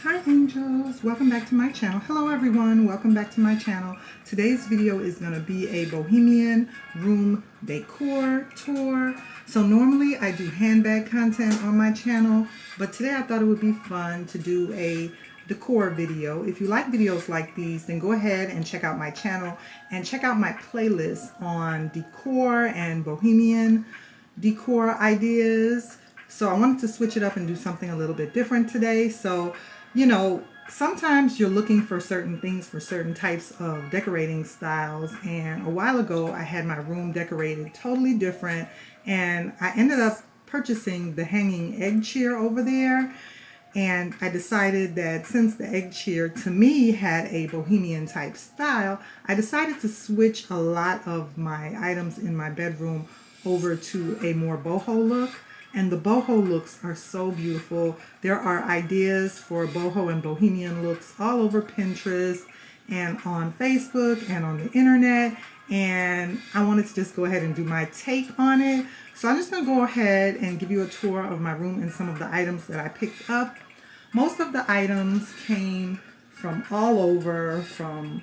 Hi angels, welcome back to my channel. Hello everyone, welcome back to my channel. Today's video is going to be a Bohemian room decor tour. So normally I do handbag content on my channel, but today I thought it would be fun to do a decor video. If you like videos like these, then go ahead and check out my channel and check out my playlist on decor and Bohemian decor ideas. So I wanted to switch it up and do something a little bit different today. So sometimes you're looking for certain things for certain types of decorating styles, and a while ago I had my room decorated totally different, and I ended up purchasing the hanging egg chair over there. And I decided that since the egg chair to me had a bohemian type style, I decided to switch a lot of my items in my bedroom over to a more boho look. And the boho looks are so beautiful. There are ideas for boho and bohemian looks all over Pinterest and on Facebook and on the internet. And I wanted to just go ahead and do my take on it. So I'm just going to go ahead and give you a tour of my room and some of the items that I picked up. Most of the items came from all over, from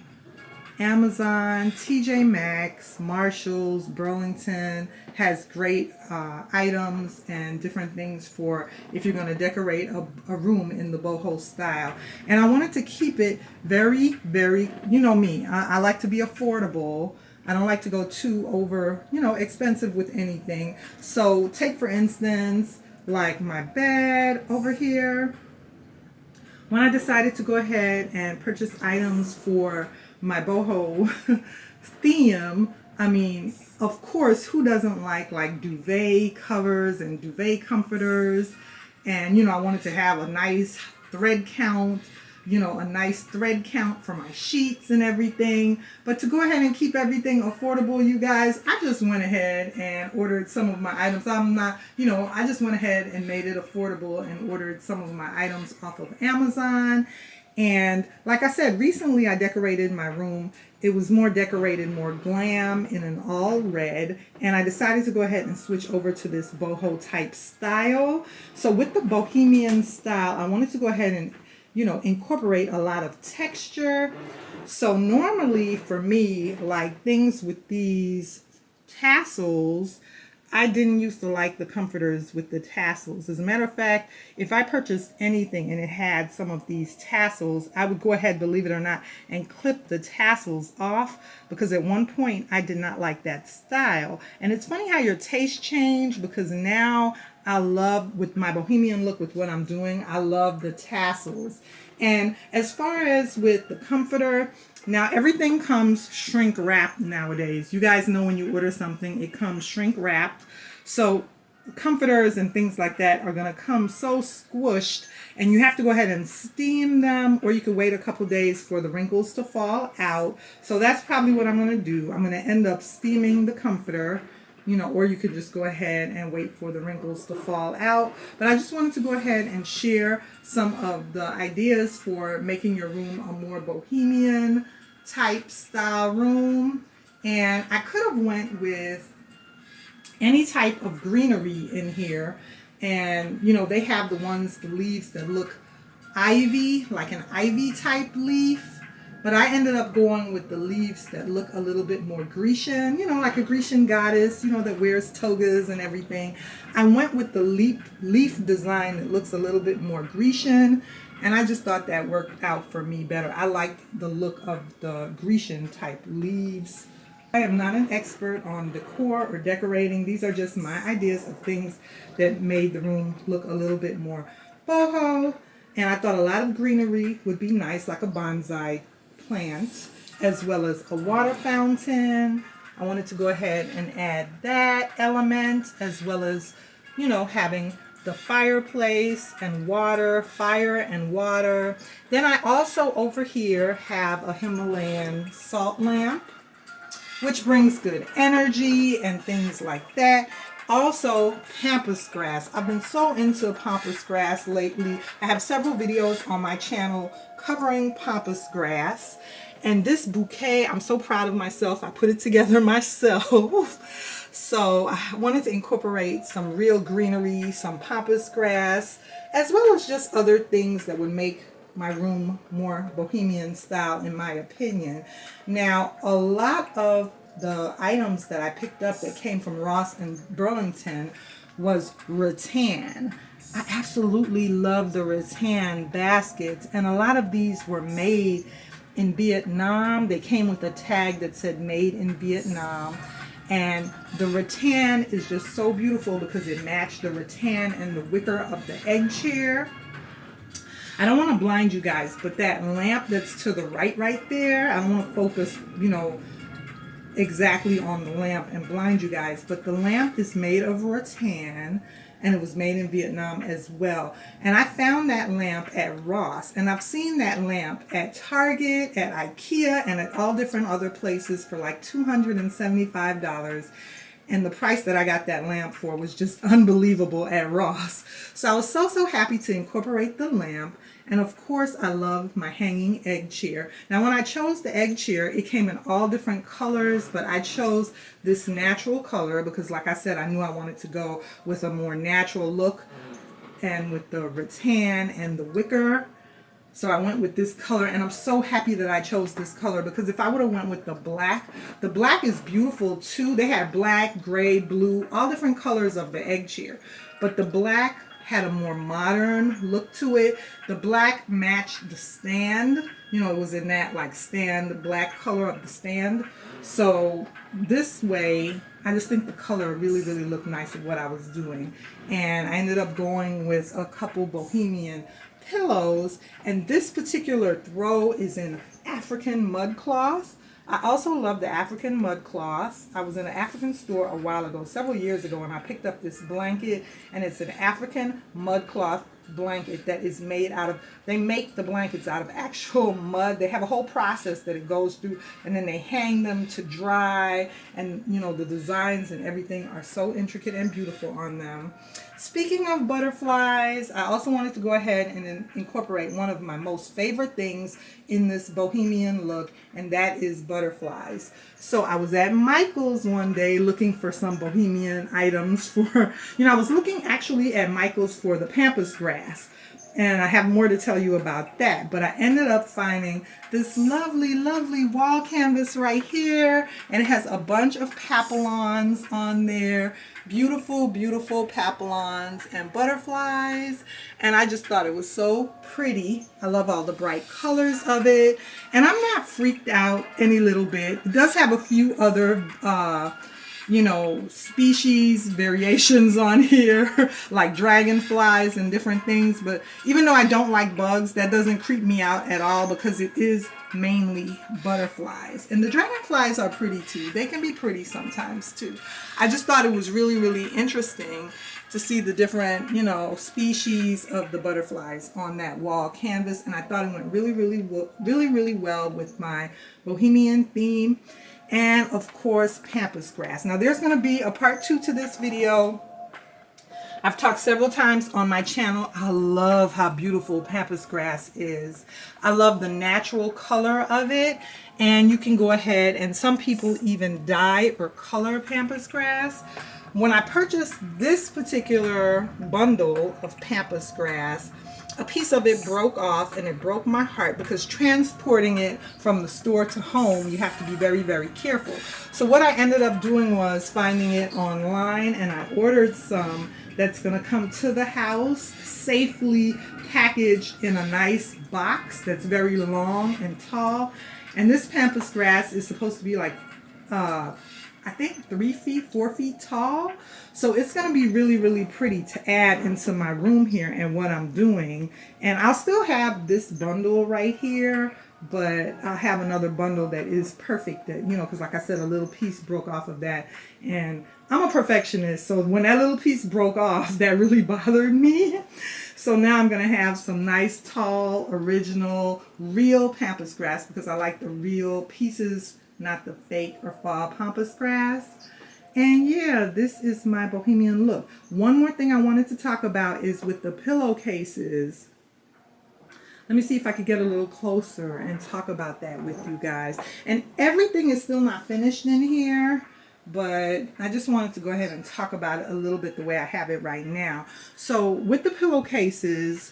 Amazon, TJ Maxx, Marshalls, Burlington. Has great items and different things for if you're going to decorate a room in the boho style. And I wanted to keep it very, very, you know me, I like to be affordable. I don't like to go too over, expensive with anything. So take for instance, like my bed over here. When I decided to go ahead and purchase items for my boho theme, I mean, of course, who doesn't like duvet covers and duvet comforters? And I wanted to have a nice thread count, a nice thread count for my sheets and everything. But to go ahead and keep everything affordable, you guys, I just went ahead and ordered some of my items. I just went ahead and made it affordable and ordered some of my items off of Amazon. And like I said, recently I decorated my room. It was more decorated, more glam in an all red. And I decided to go ahead and switch over to this boho type style. So with the bohemian style, I wanted to go ahead and, incorporate a lot of texture. So normally for me, like things with these tassels, I didn't used to like the comforters with the tassels. As a matter of fact, if I purchased anything and it had some of these tassels, I would go ahead, believe it or not, and clip the tassels off, because at one point I did not like that style. And it's funny how your taste change, because now I love, with my bohemian look, with what I'm doing, I love the tassels. And as far as with the comforter, now everything comes shrink wrapped nowadays. You guys know when you order something, it comes shrink wrapped. So comforters and things like that are going to come so squished, and you have to go ahead and steam them, or you could wait a couple days for the wrinkles to fall out. So that's probably what I'm going to do. I'm going to end up steaming the comforter, or you could just go ahead and wait for the wrinkles to fall out. But I just wanted to go ahead and share some of the ideas for making your room a more bohemian type style room. And I could have went with any type of greenery in here. And, they have the leaves that look ivy, like an ivy type leaf. But I ended up going with the leaves that look a little bit more Grecian, like a Grecian goddess, that wears togas and everything. I went with the leaf design that looks a little bit more Grecian, and I just thought that worked out for me better. I liked the look of the Grecian type leaves. I am not an expert on decor or decorating. These are just my ideas of things that made the room look a little bit more boho. And I thought a lot of greenery would be nice, like a bonsai plant, as well as a water fountain. I wanted to go ahead and add that element, as well as, having the fireplace and water, fire and water. Then I also over here have a Himalayan Salt lamp, which brings good energy and things like that. Also, Pampas Grass. I've been so into Pampas Grass lately. I have several videos on my channel covering Pampas Grass. And this bouquet, I'm so proud of myself. I put it together myself. So I wanted to incorporate some real greenery, some Pampas Grass, as well as just other things that would make my room more bohemian style, in my opinion. Now, a lot of the items that I picked up that came from Ross and Burlington was rattan. I absolutely love the rattan baskets, and a lot of these were made in Vietnam. They came with a tag that said made in Vietnam. And the rattan is just so beautiful because it matched the rattan and the wicker of the egg chair. I don't want to blind you guys, but that lamp that's to the right there, I don't want to focus, exactly on the lamp and blind you guys, but the lamp is made of rattan, and it was made in Vietnam as well. And I found that lamp at Ross, and I've seen that lamp at Target, at IKEA, and at all different other places for like $275. And the price that I got that lamp for was just unbelievable at Ross. So I was so happy to incorporate the lamp. And of course, I love my hanging egg chair. Now, when I chose the egg chair, it came in all different colors, but I chose this natural color because, like I said, I knew I wanted to go with a more natural look and with the rattan and the wicker. So I went with this color, and I'm so happy that I chose this color because if I would have went with the black is beautiful too. They had black, gray, blue, all different colors of the egg chair. But the black had a more modern look to it. The black matched the stand. It was in that like stand, black color of the stand. So this way, I just think the color really looked nice with what I was doing. And I ended up going with a couple Bohemian pillows, and this particular throw is in African mud cloth. I also love the African mud cloth. I was in an African store a while ago, several years ago, and I picked up this blanket, and it's an African mud cloth blanket that is made out of, they make the blankets out of actual mud. They have a whole process that it goes through, and then they hang them to dry, and the designs and everything are so intricate and beautiful on them. Speaking of butterflies, I also wanted to go ahead and incorporate one of my most favorite things in this bohemian look, and that is butterflies. So I was at Michael's one day looking for some bohemian items for, I was looking actually at Michael's for the Pampas Grass. And I have more to tell you about that. But I ended up finding this lovely wall canvas right here. And it has a bunch of papillons on there. Beautiful papillons and butterflies. And I just thought it was so pretty. I love all the bright colors of it. And I'm not freaked out any little bit. It does have a few other species variations on here, like dragonflies and different things. But even though I don't like bugs, that doesn't creep me out at all because it is mainly butterflies. And the dragonflies are pretty too. They can be pretty sometimes too. I just thought it was really interesting to see the different, species of the butterflies on that wall canvas. And I thought it went really well with my bohemian theme. And of course, Pampas Grass. Now there's going to be a part 2 to this video. I've talked several times on my channel. I love how beautiful Pampas Grass is. I love the natural color of it. And you can go ahead, and some people even dye or color Pampas Grass. When I purchased this particular bundle of Pampas Grass, a piece of it broke off, and it broke my heart because transporting it from the store to home, you have to be very careful. So what I ended up doing was finding it online, and I ordered some that's going to come to the house safely packaged in a nice box that's very long and tall. And this Pampas Grass is supposed to be like I think 4 feet tall. So it's going to be really pretty to add into my room here and what I'm doing. And I'll still have this bundle right here, but I'll have another bundle that is perfect that, because like I said, a little piece broke off of that. And I'm a perfectionist, so when that little piece broke off, that really bothered me. So now I'm going to have some nice, tall, original, real Pampas Grass because I like the real pieces, not the fake or fall Pampas Grass. And yeah, this is my bohemian look. One more thing I wanted to talk about is with the pillowcases. Let me see if I could get a little closer and talk about that with you guys. And everything is still not finished in here, but I just wanted to go ahead and talk about it a little bit the way I have it right now. So with the pillowcases,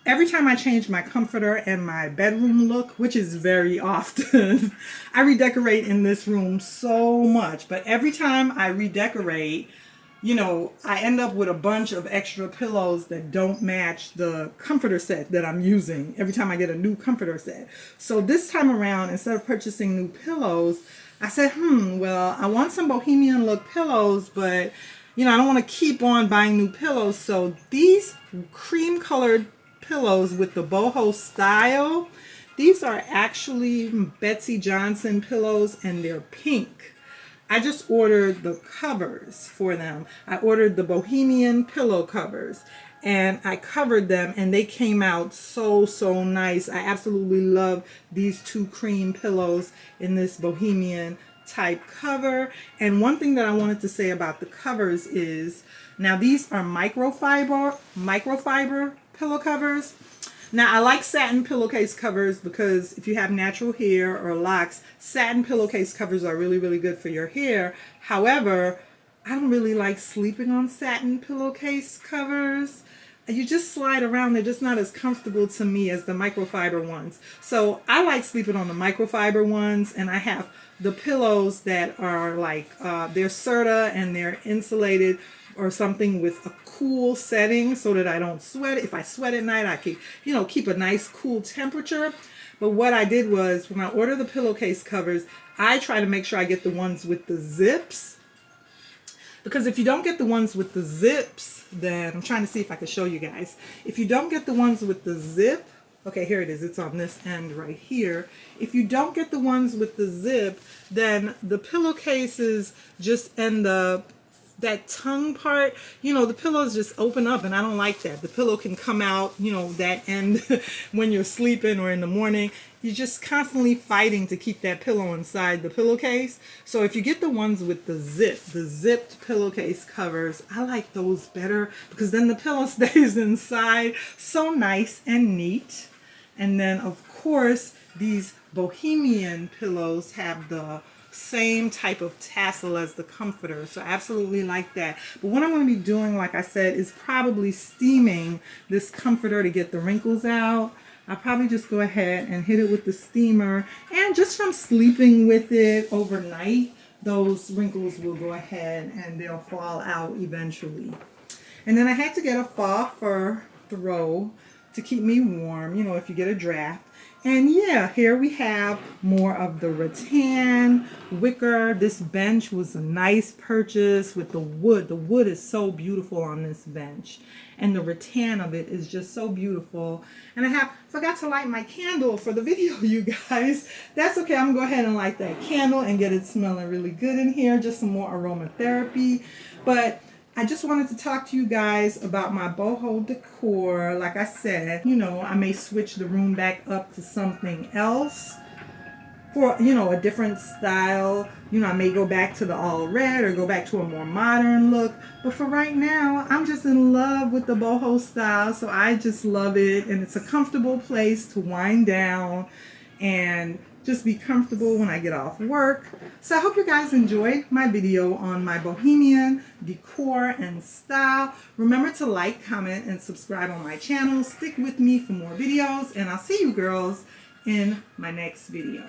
every time I change my comforter and my bedroom look, which is very often, I redecorate in this room so much. But every time I redecorate, you know, I end up with a bunch of extra pillows that don't match the comforter set that I'm using every time I get a new comforter set. So this time around, instead of purchasing new pillows, I said, well, I want some bohemian look pillows, but, you know, I don't want to keep on buying new pillows. So these cream colored pillows with the boho style, these are actually Betsy Johnson pillows, and they're pink. I just ordered the covers for them. I ordered the Bohemian pillow covers, and I covered them, and they came out so nice. I absolutely love these two cream pillows in this Bohemian type cover. And one thing that I wanted to say about the covers is, now these are microfiber pillow covers. Now, I like satin pillowcase covers because if you have natural hair or locks, satin pillowcase covers are really good for your hair. However, I don't really like sleeping on satin pillowcase covers. You just slide around. They're just not as comfortable to me as the microfiber ones. So I like sleeping on the microfiber ones, and I have the pillows that are like, they're Serta and they're insulated or something with a cool setting so that I don't sweat. If I sweat at night, I can, you know, keep a nice cool temperature. But what I did was, when I order the pillowcase covers, I try to make sure I get the ones with the zips. Because if you don't get the ones with the zips, then I'm trying to see if I can show you guys. If you don't get the ones with the zip, okay, here it is. It's on this end right here. If you don't get the ones with the zip, then the pillowcases just end up, that tongue part, you know, the pillows just open up, and I don't like that. The pillow can come out, you know, that end when you're sleeping or in the morning. You're just constantly fighting to keep that pillow inside the pillowcase. So if you get the ones with the zipped pillowcase covers, I like those better because then the pillow stays inside. So nice and neat. And then, of course, these Bohemian pillows have the same type of tassel as the comforter, so I absolutely like that. But what I'm going to be doing, like I said, is probably steaming this comforter to get the wrinkles out. I'll probably just go ahead and hit it with the steamer, and just from sleeping with it overnight, those wrinkles will go ahead and they'll fall out eventually. And then I had to get a fall fur throw to keep me warm, you know, if you get a draft. And yeah, here we have more of the rattan wicker. This bench was a nice purchase with the wood. The wood is so beautiful on this bench, and the rattan of it is just so beautiful. And I forgot to light my candle for the video, you guys. That's okay. I'm gonna go ahead and light that candle and get it smelling really good in here. Just some more aromatherapy. But I just wanted to talk to you guys about my boho decor. Like I said, you know, I may switch the room back up to something else for, you know, a different style. You know, I may go back to the all red or go back to a more modern look. But for right now, I'm just in love with the boho style. So I just love it. And it's a comfortable place to wind down and just be comfortable when I get off work. So I hope you guys enjoyed my video on my Bohemian decor and style. Remember to like, comment, and subscribe on my channel. Stick with me for more videos, and I'll see you girls in my next video.